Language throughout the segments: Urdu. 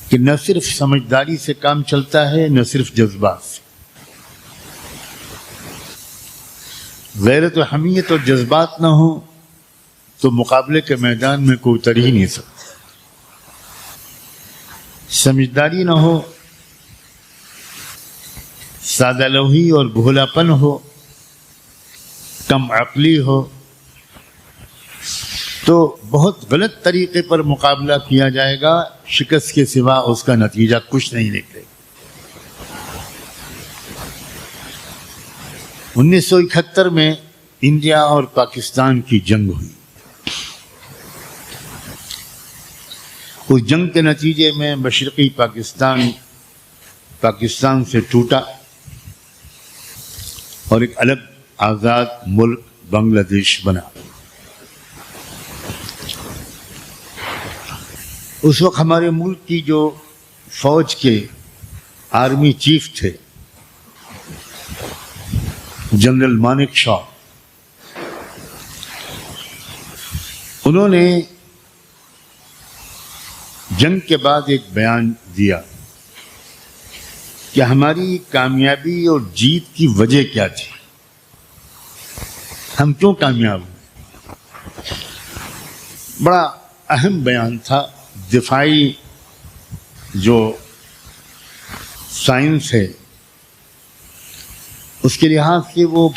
کہ نہ صرف سمجھداری سے کام چلتا ہے نہ صرف جذبات سے. غیرت و حمیت اور جذبات نہ ہو تو مقابلے کے میدان میں کوئی اتر ہی نہیں سکتا. سمجھداری نہ ہو، سادہ لوحی اور بھولا پن ہو، کم عقلی ہو، تو بہت غلط طریقے پر مقابلہ کیا جائے گا. شکست کے سوا اس کا نتیجہ کچھ نہیں نکلے. 1971 میں انڈیا اور پاکستان کی جنگ ہوئی. اس جنگ کے نتیجے میں مشرقی پاکستان سے ٹوٹا اور ایک الگ آزاد ملک بنگلہ دیش بنا. اس وقت ہمارے ملک کی جو فوج کے آرمی چیف تھے جنرل مانک شا، انہوں نے جنگ کے بعد ایک بیان دیا کہ ہماری کامیابی اور جیت کی وجہ کیا تھی، ہم کیوں کامیاب ہوئے. بڑا اہم بیان تھا. دفاعی جو سائنس ہے اس کے لحاظ سے وہ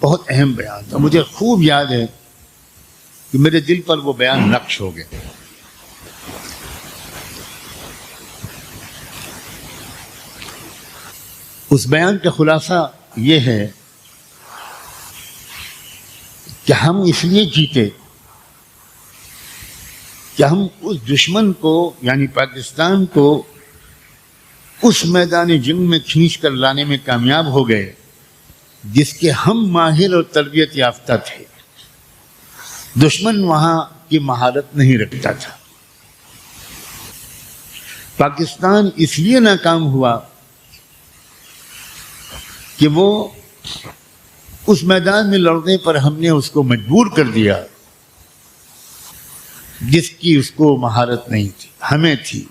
بہت اہم بیان تھا. مجھے خوب یاد ہے کہ میرے دل پر وہ بیان نقش ہو گئے. اس بیان کا خلاصہ یہ ہے کہ ہم اس لیے جیتے کہ ہم اس دشمن کو یعنی پاکستان کو اس میدان جنگ میں کھینچ کر لانے میں کامیاب ہو گئے جس کے ہم ماہر اور تربیت یافتہ تھے. دشمن وہاں کی مہارت نہیں رکھتا تھا. پاکستان اس لیے ناکام ہوا کہ وہ اس میدان میں لڑنے پر ہم نے اس کو مجبور کر دیا جس کی اس کو مہارت نہیں تھی، ہمیں تھی.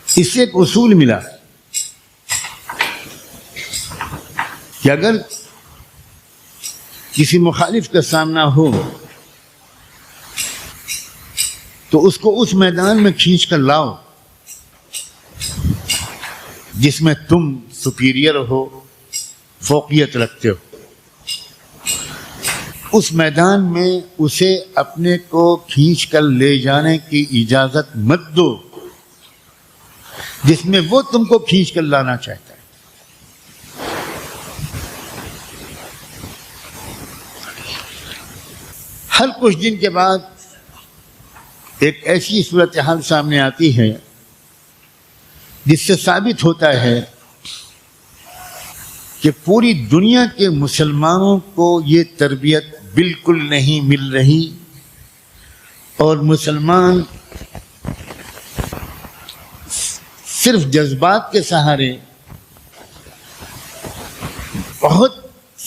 اس سے ایک اصول ملا کہ اگر کسی مخالف کا سامنا ہو تو اس کو اس میدان میں کھینچ کر لاؤ جس میں تم سپیریئر ہو، فوقیت رکھتے ہو. اس میدان میں اسے اپنے کو کھینچ کر لے جانے کی اجازت مت دو جس میں وہ تم کو کھینچ کر لانا چاہتا ہے. ہر کچھ دن کے بعد ایک ایسی صورتحال سامنے آتی ہے جس سے ثابت ہوتا ہے کہ پوری دنیا کے مسلمانوں کو یہ تربیت بالکل نہیں مل رہی اور مسلمان صرف جذبات کے سہارے بہت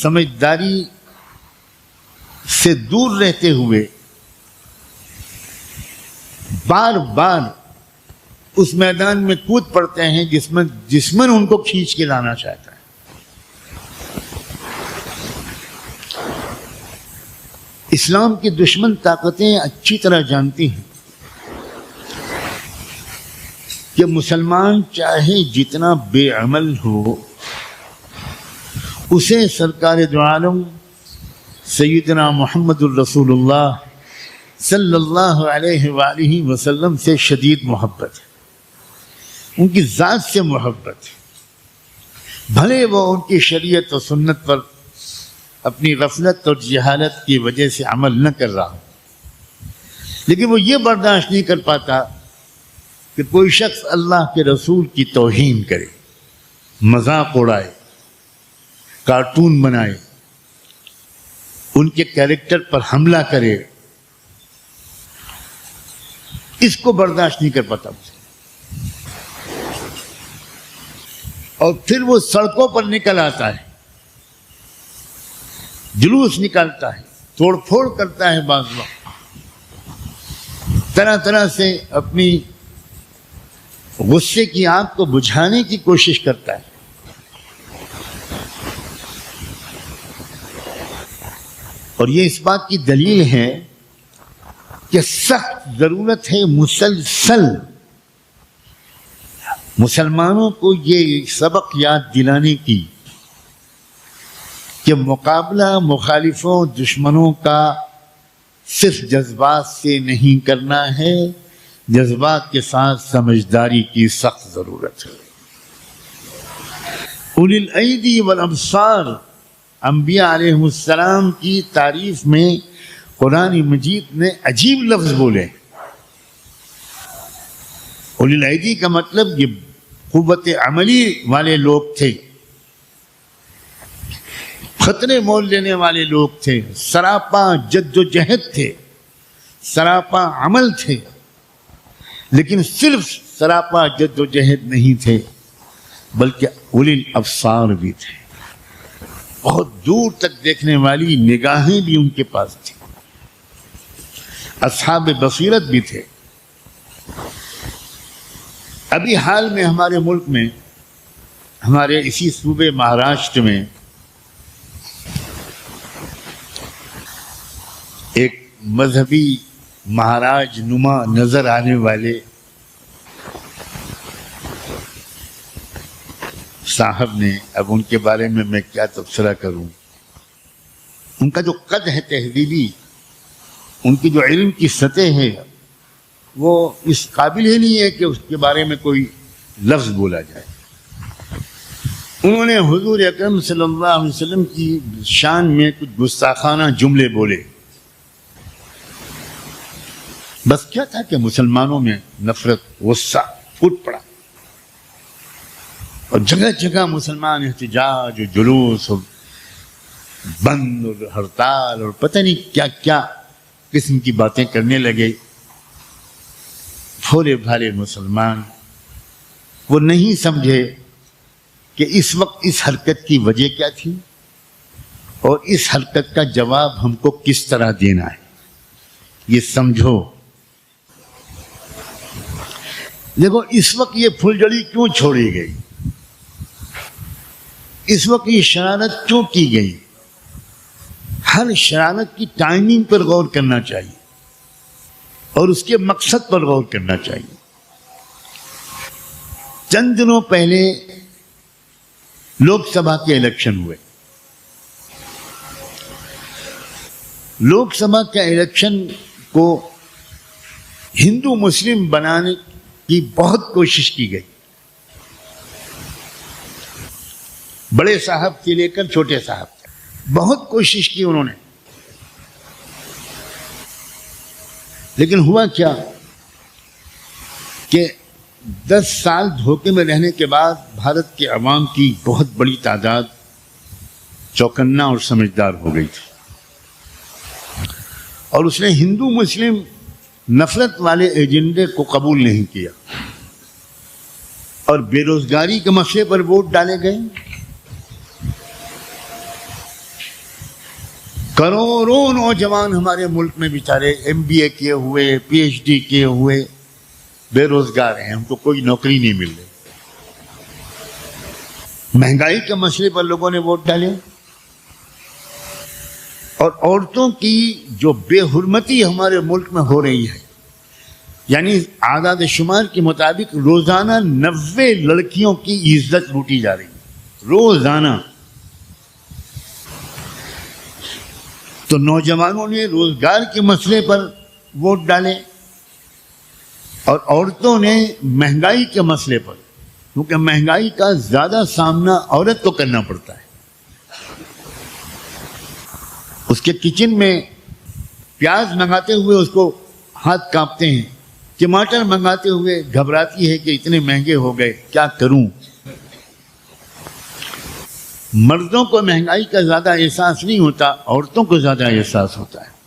سمجھداری سے دور رہتے ہوئے بار بار اس میدان میں کود پڑتے ہیں جس میں دشمن ان کو کھینچ کے لانا چاہتا ہے. اسلام کی دشمن طاقتیں اچھی طرح جانتی ہیں کہ مسلمان چاہے جتنا بے عمل ہو اسے سرکار دو عالم سیدنا محمد الرسول اللہ صلی اللہ علیہ وآلہ وسلم سے شدید محبت ہے، ان کی ذات سے محبت ہے. بھلے وہ ان کی شریعت و سنت پر اپنی غفلت اور جہالت کی وجہ سے عمل نہ کر رہا ہو، لیکن وہ یہ برداشت نہیں کر پاتا کہ کوئی شخص اللہ کے رسول کی توہین کرے، مذاق اڑائے، کارٹون بنائے، ان کے کیریکٹر پر حملہ کرے. اس کو برداشت نہیں کر پاتا اور پھر وہ سڑکوں پر نکل آتا ہے، جلوس نکالتا ہے، توڑ پھوڑ کرتا ہے. بعض وقت طرح طرح سے اپنی غصے کی آگ کو بجھانے کی کوشش کرتا ہے. اور یہ اس بات کی دلیل ہے کہ سخت ضرورت ہے مسلسل مسلمانوں کو یہ سبق یاد دلانے کی کہ مقابلہ مخالفوں دشمنوں کا صرف جذبات سے نہیں کرنا ہے، جذبات کے ساتھ سمجھداری کی سخت ضرورت ہے. اولی الایدی والابصار انبیاء علیہ السلام کی تعریف میں قرآن مجید نے عجیب لفظ بولے. اولی الایدی کا مطلب یہ قوت عملی والے لوگ تھے، خطرے مول لینے والے لوگ تھے، سراپا جد و جہد تھے، سراپا عمل تھے. لیکن صرف سراپا جد و جہد نہیں تھے بلکہ اولی الابصار بھی تھے، بہت دور تک دیکھنے والی نگاہیں بھی ان کے پاس تھیں، اصحاب بصیرت بھی تھے. ابھی حال میں ہمارے ملک میں، ہمارے اسی صوبے مہاراشٹر میں ایک مذہبی مہاراج نما نظر آنے والے صاحب نے، اب ان کے بارے میں کیا تبصرہ کروں، ان کا جو قد ہے تہذیبی، ان کی جو علم کی سطح ہے وہ اس قابل ہی نہیں ہے کہ اس کے بارے میں کوئی لفظ بولا جائے. انہوں نے حضور اکرم صلی اللہ علیہ وسلم کی شان میں کچھ گستاخانہ جملے بولے. بس کیا تھا کہ مسلمانوں میں نفرت غصہ پھوٹ پڑا اور جگہ جگہ مسلمان احتجاج اور جلوس اور بند اور ہڑتال اور پتہ نہیں کیا کیا قسم کی باتیں کرنے لگے. بھولے بھالے مسلمان وہ نہیں سمجھے کہ اس وقت اس حرکت کی وجہ کیا تھی اور اس حرکت کا جواب ہم کو کس طرح دینا ہے. یہ سمجھو. دیکھو اس وقت یہ پھلجڑی کیوں چھوڑی گئی، اس وقت یہ شرارت کیوں کی گئی. ہر شرارت کی ٹائمنگ پر غور کرنا چاہیے اور اس کے مقصد پر غور کرنا چاہیے. چند دنوں پہلے لوک سبھا کے الیکشن ہوئے. لوک سبھا کے الیکشن کو ہندو مسلم بنانے کی بہت کوشش کی گئی، بڑے صاحب سے لے کر چھوٹے صاحب تک بہت کوشش کی انہوں نے. لیکن ہوا کیا کہ 10 سال دھوکے میں رہنے کے بعد بھارت کے عوام کی بہت بڑی تعداد چوکنا اور سمجھدار ہو گئی تھی اور اس نے ہندو مسلم نفرت والے ایجنڈے کو قبول نہیں کیا اور بے روزگاری کے مسئلے پر ووٹ ڈالے گئے. کروڑوں نوجوان ہمارے ملک میں بیچارے MBA کیے ہوئے PhD کیے ہوئے بے روزگار ہیں، ہم کو کوئی نوکری نہیں مل رہی. مہنگائی کے مسئلے پر لوگوں نے ووٹ ڈالے اور عورتوں کی جو بے حرمتی ہمارے ملک میں ہو رہی ہے، یعنی اعداد شمار کے مطابق روزانہ 90 لڑکیوں کی عزت لوٹی جا رہی ہے روزانہ. تو نوجوانوں نے روزگار کے مسئلے پر ووٹ ڈالے اور عورتوں نے مہنگائی کے مسئلے پر، کیونکہ مہنگائی کا زیادہ سامنا عورت کو کرنا پڑتا ہے. اس کے کچن میں پیاز منگاتے ہوئے اس کو ہاتھ کانپتے ہیں، ٹماٹر منگاتے ہوئے گھبراتی ہے کہ اتنے مہنگے ہو گئے کیا کروں. مردوں کو مہنگائی کا زیادہ احساس نہیں ہوتا، عورتوں کو زیادہ احساس ہوتا ہے.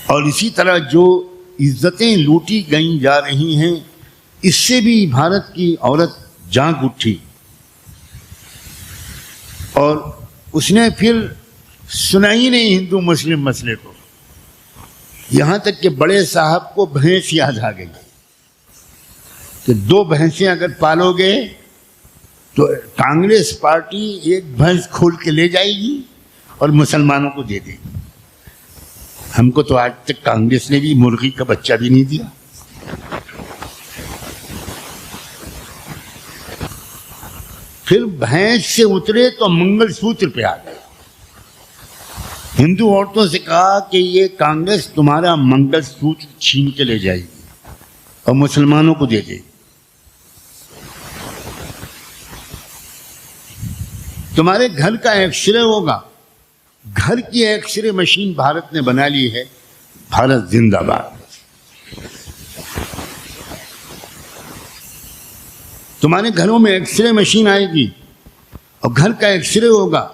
اور اسی طرح جو عزتیں لوٹی گئی جا رہی ہیں اس سے بھی بھارت کی عورت جاگ اٹھی اور اس نے پھر سنائی نہیں ہندو مسلم مسئلے کو، یہاں تک کہ بڑے صاحب کو بھینس یاد آ گئی. کہ 2 بھینسیں اگر پالو گے تو کانگریس پارٹی 1 بھینس کھول کے لے جائے گی اور مسلمانوں کو دے دے گی. ہم کو تو آج تک کانگریس نے بھی مرغی کا بچہ بھی نہیں دیا. پھر بھینس سے اترے تو منگل سوتر پہ آ گئے. ہندو عورتوں سے کہا کہ یہ کانگریس تمہارا منگل سوتر چھین کے لے جائے گی اور مسلمانوں کو دے دے گی. تمہارے گھر کا ایکس رے ہوگا. گھر کی ایکس رے مشین بھارت نے بنا لی ہے. بھارت زندہ باد. تمہارے گھروں میں ایکس رے مشین آئے گی اور گھر کا ایکس رے ہوگا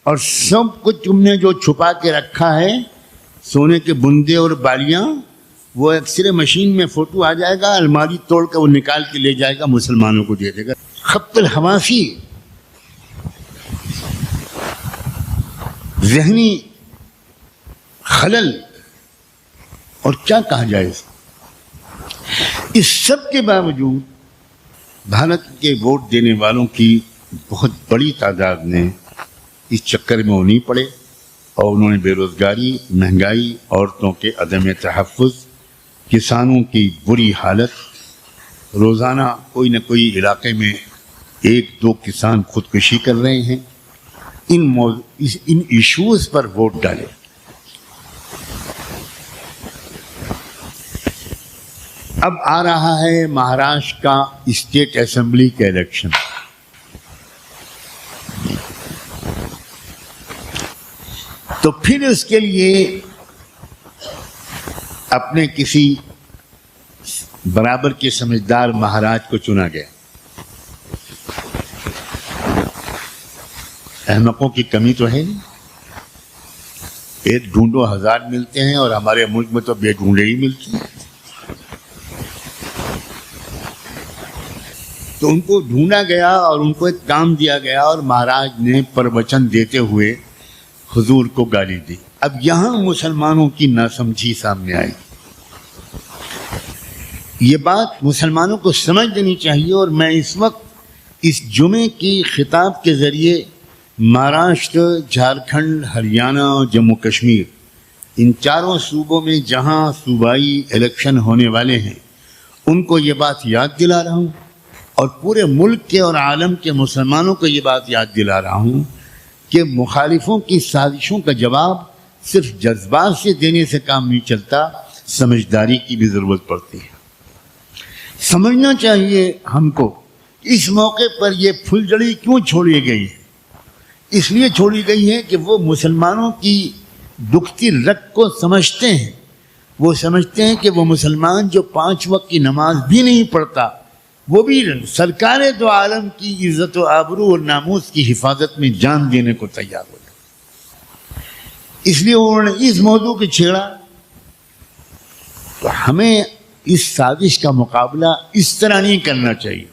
اور سب کچھ تم نے جو چھپا کے رکھا ہے سونے کے بندے اور بالیاں وہ ایکس رے مشین میں فوٹو آ جائے گا. الماری توڑ کر وہ نکال کے لے جائے گا, مسلمانوں کو دے دے گا. خبط الحواسی, ذہنی خلل. اور کیا کہا جائے. اس سب کے باوجود بھارت کے ووٹ دینے والوں کی بہت بڑی تعداد نے اس چکر میں وہ نہیں پڑے اور انہوں نے بے روزگاری, مہنگائی, عورتوں کے عدم تحفظ, کسانوں کی بری حالت, روزانہ کوئی نہ کوئی علاقے میں 1-2 کسان خودکشی کر رہے ہیں, ان ایشوز پر ووٹ ڈالے. اب آ رہا ہے مہاراشٹر کا اسٹیٹ اسمبلی کا الیکشن. تو پھر اس کے لیے اپنے کسی برابر کے سمجھدار مہاراج کو چنا گیا. احمقوں کی کمی تو ہے نہیں. 1 ڈھونڈو 1000 ملتے ہیں اور ہمارے ملک میں تو بے ڈھونڈے ہی ملتے ہیں. تو ان کو ڈھونڈا گیا اور ان کو ایک کام دیا گیا اور مہاراج نے پروچن دیتے ہوئے حضور کو گالی دی. اب یہاں مسلمانوں کی ناسمجھی سامنے آئی. یہ بات مسلمانوں کو سمجھ لینی چاہیے. اور میں اس وقت اس جمعے کی خطاب کے ذریعے مہاراشٹر, جھارکھنڈ, ہریانہ اور جموں کشمیر ان 4 صوبوں میں جہاں صوبائی الیکشن ہونے والے ہیں ان کو یہ بات یاد دلا رہا ہوں اور پورے ملک کے اور عالم کے مسلمانوں کو یہ بات یاد دلا رہا ہوں کہ مخالفوں کی سازشوں کا جواب صرف جذبات سے دینے سے کام نہیں چلتا, سمجھداری کی بھی ضرورت پڑتی ہے. سمجھنا چاہیے ہم کو اس موقع پر یہ پھلجڑی کیوں چھوڑی گئی ہے. اس لیے چھوڑی گئی ہے کہ وہ مسلمانوں کی دکھتی رگ کو سمجھتے ہیں. وہ سمجھتے ہیں کہ وہ مسلمان جو 5 وقت کی نماز بھی نہیں پڑھتا وہ بھی سرکار دو عالم کی عزت و آبرو اور ناموس کی حفاظت میں جان دینے کو تیار ہو جائے. اس لیے انہوں نے اس موضوع کو چھیڑا. تو ہمیں اس سازش کا مقابلہ اس طرح نہیں کرنا چاہیے.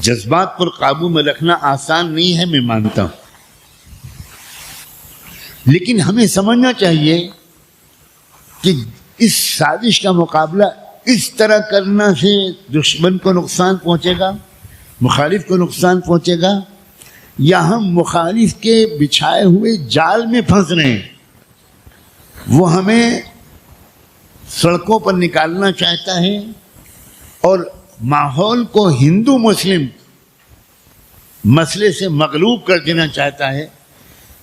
جذبات پر قابو میں رکھنا آسان نہیں ہے, میں مانتا ہوں, لیکن ہمیں سمجھنا چاہیے کہ اس سازش کا مقابلہ اس طرح کرنا سے دشمن کو نقصان پہنچے گا, مخالف کو نقصان پہنچے گا, یا ہم مخالف کے بچھائے ہوئے جال میں پھنس رہے ہیں. وہ ہمیں سڑکوں پر نکالنا چاہتا ہے اور ماحول کو ہندو مسلم مسئلے سے مغلوب کر دینا چاہتا ہے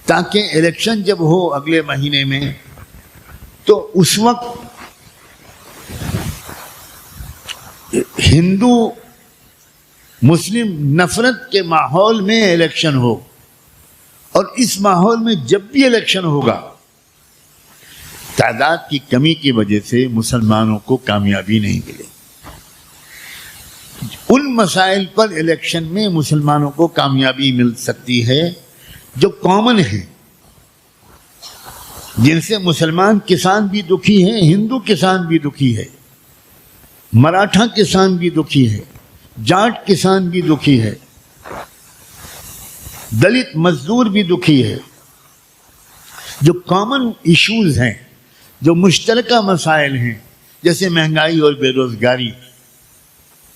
تاکہ الیکشن جب ہو اگلے مہینے میں تو اس وقت ہندو مسلم نفرت کے ماحول میں الیکشن ہو. اور اس ماحول میں جب بھی الیکشن ہوگا تعداد کی کمی کی وجہ سے مسلمانوں کو کامیابی نہیں ملے. ان مسائل پر الیکشن میں مسلمانوں کو کامیابی مل سکتی ہے جو کامن ہیں, جن سے مسلمان کسان بھی دکھی ہے, ہندو کسان بھی دکھی ہے, مراٹھا کسان بھی دکھی ہے, جاٹ کسان بھی دکھی ہے, دلت مزدور بھی دکھی ہے. جو کامن ایشوز ہیں, جو مشترکہ مسائل ہیں جیسے مہنگائی اور بے روزگاری,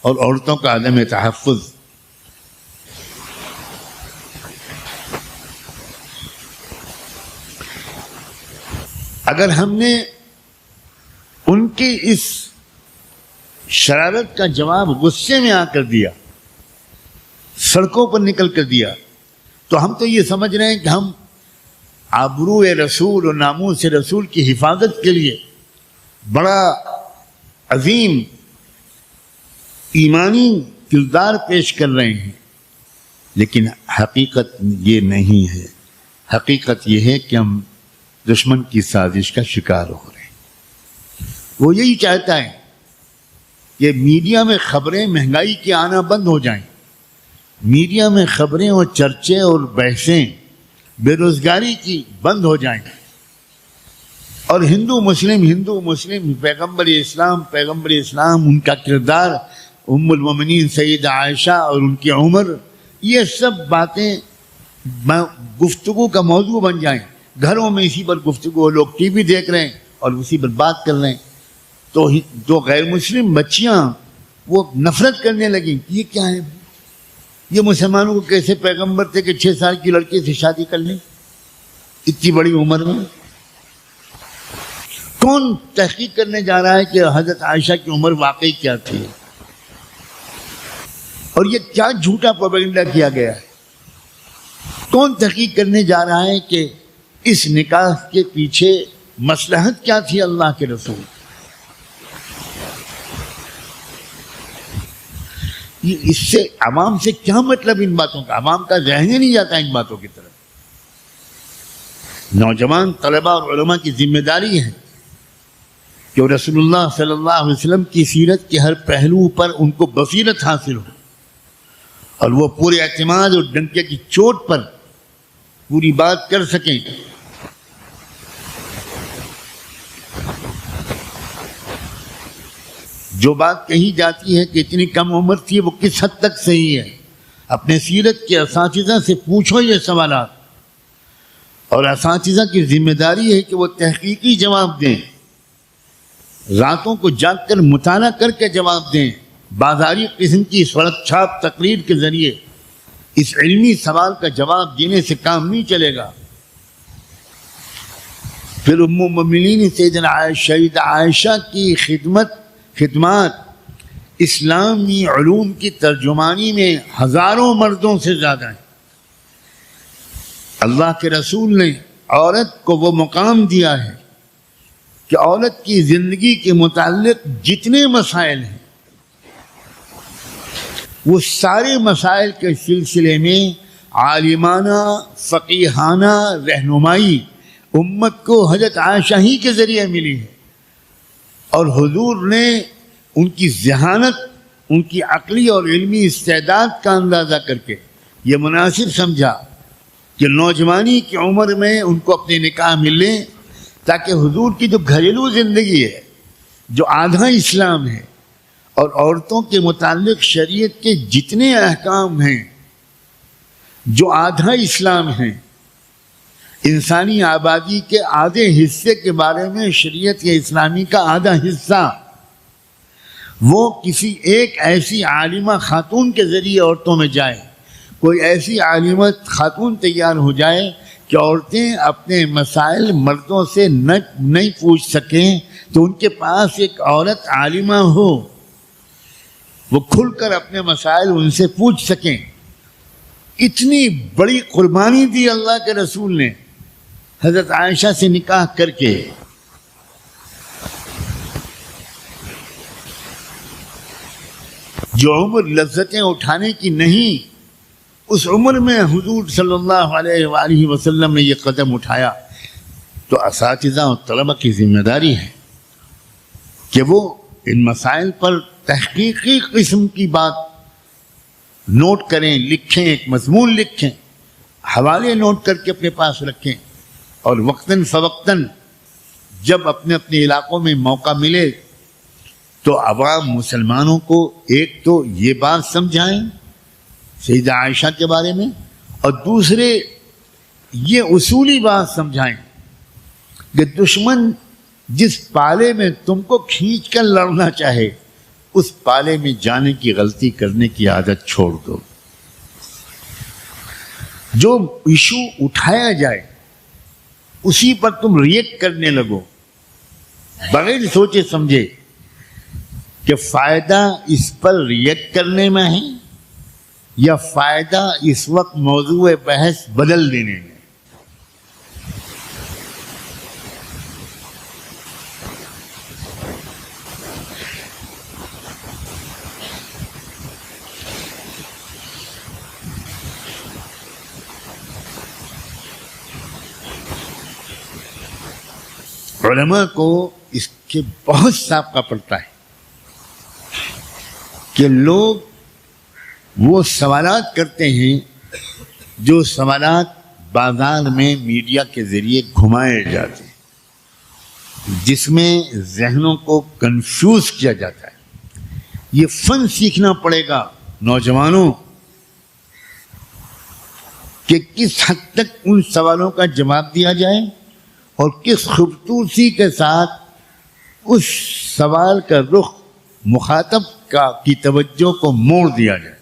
اور عورتوں کا عدم تحفظ. اگر ہم نے ان کی اس شرارت کا جواب غصے میں آ کر دیا، سڑکوں پر نکل کر دیا، تو ہم تو یہ سمجھ رہے ہیں کہ ہم آبرو رسول اور ناموس رسول کی حفاظت کے لیے بڑا عظیم ایمانی کردار پیش کر رہے ہیں. لیکن حقیقت یہ نہیں ہے. حقیقت یہ ہے کہ ہم دشمن کی سازش کا شکار ہو رہے ہیں. وہ یہی چاہتا ہے کہ میڈیا میں خبریں مہنگائی کے آنا بند ہو جائیں، میڈیا میں خبریں اور چرچے اور بحثیں بے روزگاری کی بند ہو جائیں، اور ہندو مسلم پیغمبر اسلام ان کا کردار، ام المومنین سیدہ عائشہ اور ان کی عمر، یہ سب باتیں گفتگو کا موضوع بن جائیں. گھروں میں اسی پر گفتگو، لوگ ٹی وی دیکھ رہے ہیں اور اسی پر بات کر رہے ہیں، تو جو غیر مسلم بچیاں وہ نفرت کرنے لگیں. یہ کیا ہے؟ یہ مسلمانوں کو کیسے پیغمبر تھے کہ 6 سال کی لڑکی سے شادی کر لیں اتنی بڑی عمر میں؟ کون تحقیق کرنے جا رہا ہے کہ حضرت عائشہ کی عمر واقعی کیا تھی؟ اور یہ کیا جھوٹا پروپیگنڈا کیا گیا ہے؟ کون تحقیق کرنے جا رہا ہے کہ اس نکاح کے پیچھے مصلحت کیا تھی اللہ کے رسول؟ اس سے عوام سے کیا مطلب ان باتوں کا؟ عوام کا ذہن ہی نہیں جاتا ان باتوں کی طرف. نوجوان طلباء اور علماء کی ذمہ داری ہے کہ رسول اللہ صلی اللہ علیہ وسلم کی سیرت کے ہر پہلو پر ان کو بصیرت حاصل ہو، اور وہ پورے اعتماد اور ڈنکے کی چوٹ پر پوری بات کر سکیں. جو بات کہی جاتی ہے کہ اتنی کم عمر تھی، وہ کس حد تک صحیح ہے؟ اپنے سیرت کے اساتذہ سے پوچھو یہ سوالات، اور اساتذہ کی ذمہ داری ہے کہ وہ تحقیقی جواب دیں، راتوں کو جاگ کر مطالعہ کر کے جواب دیں. بازاری قسم کی سڑک چھاپ تقریر کے ذریعے اس علمی سوال کا جواب دینے سے کام نہیں چلے گا. پھر ام المومنین سیدنا سیدہ عائشہ کی خدمات اسلامی علوم کی ترجمانی میں ہزاروں مردوں سے زیادہ ہیں. اللہ کے رسول نے عورت کو وہ مقام دیا ہے کہ عورت کی زندگی کے متعلق جتنے مسائل ہیں، وہ سارے مسائل کے سلسلے میں عالمانہ فقیہانہ رہنمائی امت کو حضرت عائشہ ہی کے ذریعے ملی ہے. اور حضور نے ان کی ذہانت، ان کی عقلی اور علمی استعداد کا اندازہ کر کے یہ مناسب سمجھا کہ نوجوانی کی عمر میں ان کو اپنے نکاح ملے، تاکہ حضور کی جو گھریلو زندگی ہے، جو آدھا اسلام ہے، اور عورتوں کے متعلق شریعت کے جتنے احکام ہیں جو آدھا اسلام ہیں، انسانی آبادی کے آدھے حصے کے بارے میں شریعت اسلامی کا آدھا حصہ وہ کسی ایک ایسی عالمہ خاتون کے ذریعے عورتوں میں جائے. کوئی ایسی عالمہ خاتون تیار ہو جائے کہ عورتیں اپنے مسائل مردوں سے نہیں پوچھ سکیں، تو ان کے پاس ایک عورت عالمہ ہو، وہ کھل کر اپنے مسائل ان سے پوچھ سکیں. اتنی بڑی قربانی دی اللہ کے رسول نے حضرت عائشہ سے نکاح کر کے. جو عمر لذتیں اٹھانے کی نہیں، اس عمر میں حضور صلی اللہ علیہ وآلہ وسلم نے یہ قدم اٹھایا. تو اساتذہ اور طلبہ کی ذمہ داری ہے کہ وہ ان مسائل پر تحقیقی قسم کی بات نوٹ کریں، لکھیں، ایک مضمون لکھیں، حوالے نوٹ کر کے اپنے پاس رکھیں، اور وقتاً فوقتاً جب اپنے اپنے علاقوں میں موقع ملے تو عوام مسلمانوں کو ایک تو یہ بات سمجھائیں سیدہ عائشہ کے بارے میں، اور دوسرے یہ اصولی بات سمجھائیں کہ دشمن جس پالے میں تم کو کھینچ کر لڑنا چاہے اس پالے میں جانے کی غلطی کرنے کی عادت چھوڑ دو. جو ایشو اٹھایا جائے اسی پر تم ریئیکٹ کرنے لگو بغیر سوچے سمجھے کہ فائدہ اس پر ریئیکٹ کرنے میں ہے یا فائدہ اس وقت موضوع بحث بدل دینے میں. علماء کو اس کے بہت سابقہ پڑتا ہے کہ لوگ وہ سوالات کرتے ہیں جو سوالات بازار میں میڈیا کے ذریعے گھمائے جاتے ہیں جس میں ذہنوں کو کنفیوز کیا جاتا ہے. یہ فن سیکھنا پڑے گا نوجوانوں کہ کس حد تک ان سوالوں کا جواب دیا جائے اور کس خوبصورتی کے ساتھ اس سوال کا رخ مخاطب کی توجہ کو موڑ دیا جائے.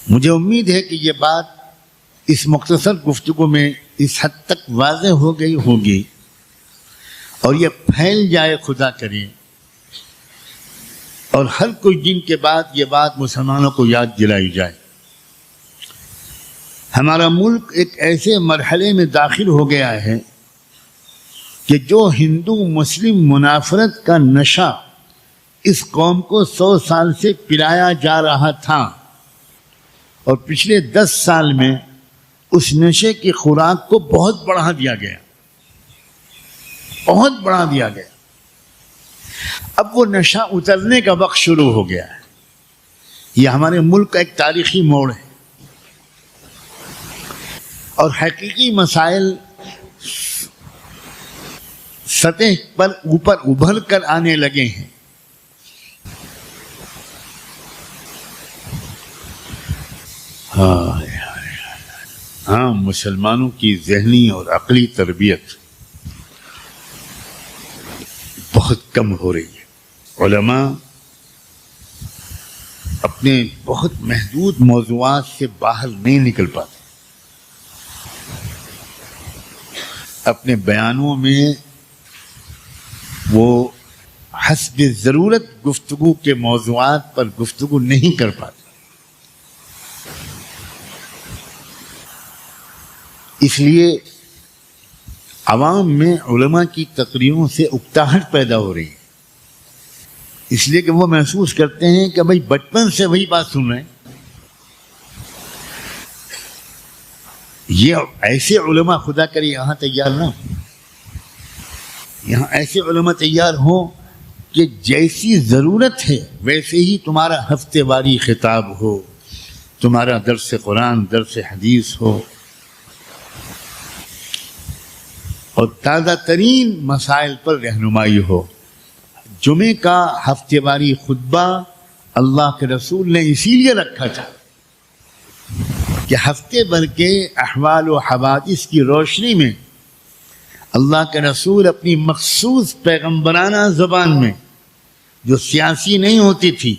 مجھے امید ہے کہ یہ بات اس مختصر گفتگو میں اس حد تک واضح ہو گئی ہوگی اور یہ پھیل جائے خدا کرے اور ہر کچھ دن کے بعد یہ بات مسلمانوں کو یاد دلائی جائے. ہمارا ملک ایک ایسے مرحلے میں داخل ہو گیا ہے کہ جو ہندو مسلم منافرت کا نشہ اس قوم کو 100 سال سے پلایا جا رہا تھا اور پچھلے 10 سال میں اس نشے کی خوراک کو بہت بڑھا دیا گیا. اب وہ نشہ اترنے کا وقت شروع ہو گیا ہے. یہ ہمارے ملک کا ایک تاریخی موڑ ہے اور حقیقی مسائل سطح پر اوپر ابھر کر آنے لگے ہیں. ہاں مسلمانوں کی ذہنی اور عقلی تربیت بہت کم ہو رہی ہے. علماء اپنے بہت محدود موضوعات سے باہر نہیں نکل پاتے. اپنے بیانوں میں وہ حسب ضرورت گفتگو کے موضوعات پر گفتگو نہیں کر پاتے. اس لیے عوام میں علماء کی تقریروں سے اکتاہٹ پیدا ہو رہی ہے، اس لیے کہ وہ محسوس کرتے ہیں کہ بھائی بچپن سے وہی بات سن رہے ہیں. یہ ایسے علماء خدا کرے یہاں تیار نہ ہو، یہاں ایسے علماء تیار ہوں کہ جیسی ضرورت ہے ویسے ہی تمہارا ہفتے واری خطاب ہو، تمہارا درس قرآن درس حدیث ہو اور تازہ ترین مسائل پر رہنمائی ہو. جمعے کا ہفتے واری خطبہ اللہ کے رسول نے اسی لیے رکھا تھا کہ ہفتے بھر کے احوال و حوادث کی روشنی میں اللہ کے رسول اپنی مخصوص پیغمبرانہ زبان میں جو سیاسی نہیں ہوتی تھی،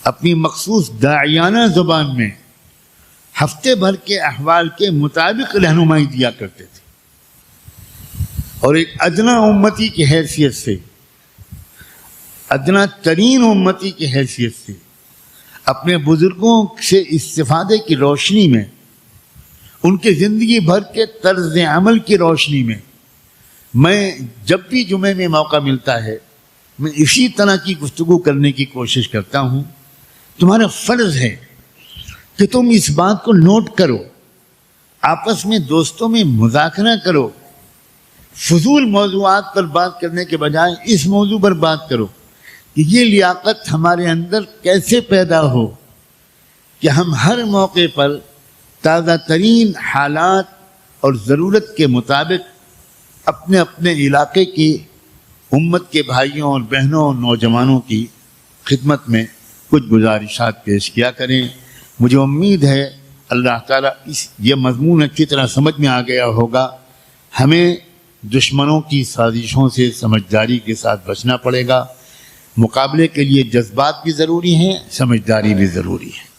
اپنی مخصوص داعیانہ زبان میں ہفتے بھر کے احوال کے مطابق رہنمائی دیا کرتے تھے. اور ایک ادنا امتی کی حیثیت سے، ادنا ترین امتی کی حیثیت سے اپنے بزرگوں سے استفادے کی روشنی میں، ان کے زندگی بھر کے طرز عمل کی روشنی میں جب بھی جمعے میں موقع ملتا ہے میں اسی طرح کی گفتگو کرنے کی کوشش کرتا ہوں. تمہارا فرض ہے کہ تم اس بات کو نوٹ کرو، آپس میں دوستوں میں مذاکرہ کرو، فضول موضوعات پر بات کرنے کے بجائے اس موضوع پر بات کرو کہ یہ لیاقت ہمارے اندر کیسے پیدا ہو کہ ہم ہر موقع پر تازہ ترین حالات اور ضرورت کے مطابق اپنے اپنے علاقے کی امت کے بھائیوں اور بہنوں اور نوجوانوں کی خدمت میں کچھ گزارشات پیش کیا کریں۔ مجھے امید ہے اللہ تعالیٰ یہ مضمون اچھی طرح سمجھ میں آ گیا ہوگا۔ ہمیں دشمنوں کی سازشوں سے سمجھداری کے ساتھ بچنا پڑے گا۔ مقابلے کے لیے جذبات بھی ضروری ہیں، سمجھداری بھی ضروری ہے۔